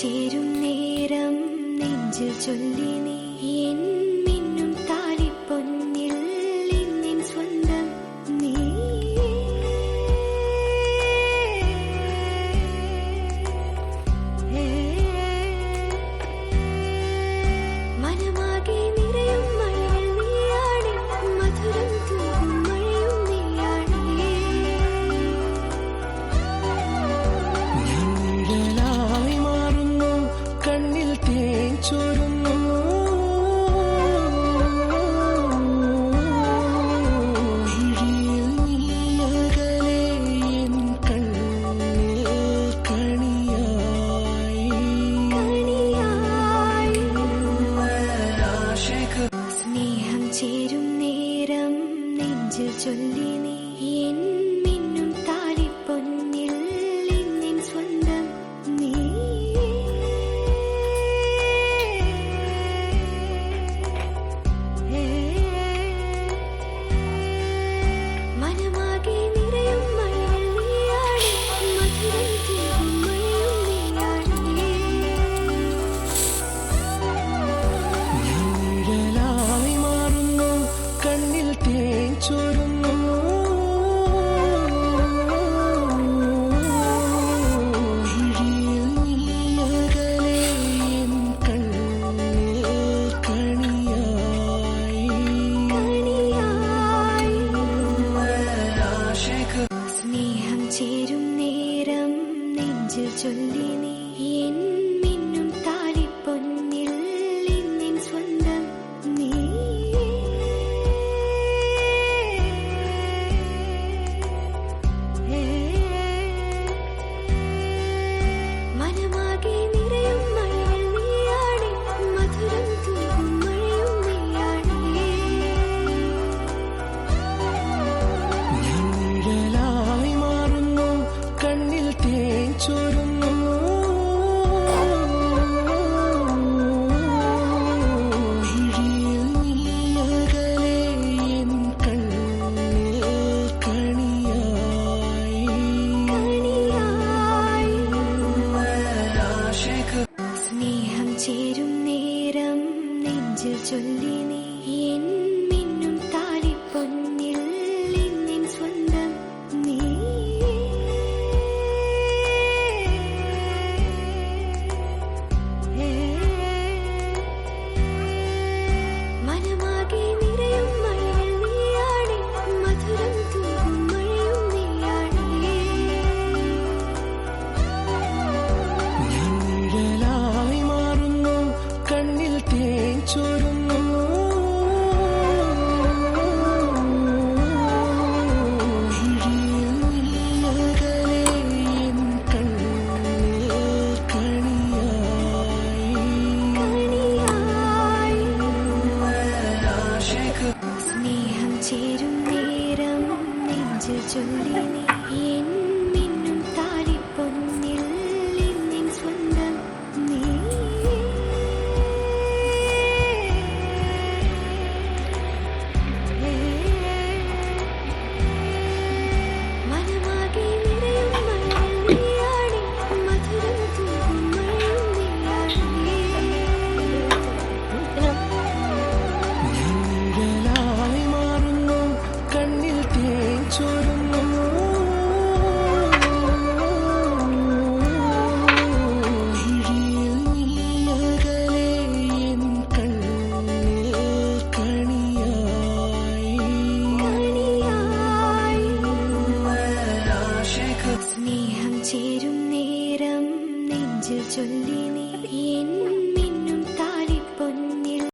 ചേരും നേരം നെഞ്ചിൽ ചൊല്ലി നീ എൻ മിന്നും താലിപ്പൊന്നിൽ എന്നെൻ സ്വന്തം നീ. മനമാകെ നിറയും മഴയിൽ നീയാടി, മധുരം തൂകും മഴയും നീയാടി. നിഴലായി മാറുന്നു, കണ്ണിൽ തേൻ ചോരുന്നു. മിഴിയിൽ നീയകലെ എൻ കണ്ണിൽ കണിയായി. സ്നേഹം ചേരും നേരം നെഞ്ചിൽ ചൊല്ലി നീ എൻ മിന്നും താലിപ്പൊന്നിൽ എന്നെൻ സ്വന്തം നീ. മനമാകെ നിറയും മഴയിൽ നീയാടി, മധുരം തൂകും മഴയും നീയാടി. നിഴലായി മാറുന്നു, കണ്ണിൽ തേൻ ചോരുന്നു. മിഴിയിൽ നീയകലെ എൻ കണ്ണിൽ കണിയായി. സ്നേഹം ചേരും നേരം നെഞ്ചിൽ ചൊല്ലി നീ എൻ മിന്നും താലിപ്പൊന്നിൽ എന്നെൻ സ്വന്തം നീ. മനമാകെ നിറയും മഴയിൽ നീയാടി, മധുരം തൂകും മഴയും നീയാടി. നിഴലായി മാറുന്നു, കണ്ണിൽ തേൻ ചോരുന്നു. മിഴിയിൽ നീയകലെ എൻ കണ്ണിൽ കണിയായി. സ്നേഹം ചേരും നേരം നെഞ്ചിൽ ചൊല്ലി നീ എൻ മിന്നും താലിപ്പൊന്നിൽ എന്നെൻ സ്വന്തം നീ. മനമാകെ നിറയും മഴയിൽ നീയാടി, മധുരം തൂകും മഴയും നീയാടി. നിഴലായി മാറുന്നു, കണ്ണിൽ തേൻ ചോരുന്നു. മിഴിയിൽ നീയകലെ എൻ കണ്ണിൽ കണിയായി. സ്നേഹം ചേരും നേരം നെഞ്ചിൽ ചൊല്ലി നീ എൻ മിന്നും താലിപ്പൊന്നിൽ എന്നെൻ സ്വന്തം നീ. മനമാകെ നിറയും മഴയിൽ നീയാടി, മധുരം തൂകും മഴയും നീയാടി. നിഴലായി മാറുന്നു, കണ്ണിൽ തേൻ ചോരുന്നു. മിഴിയിൽ നീയകലെ എൻ കണ്ണിൽ കണിയായി. സ്നേഹം ചേരും നേരം നെഞ്ചിൽ ചൊല്ലി നീ എൻ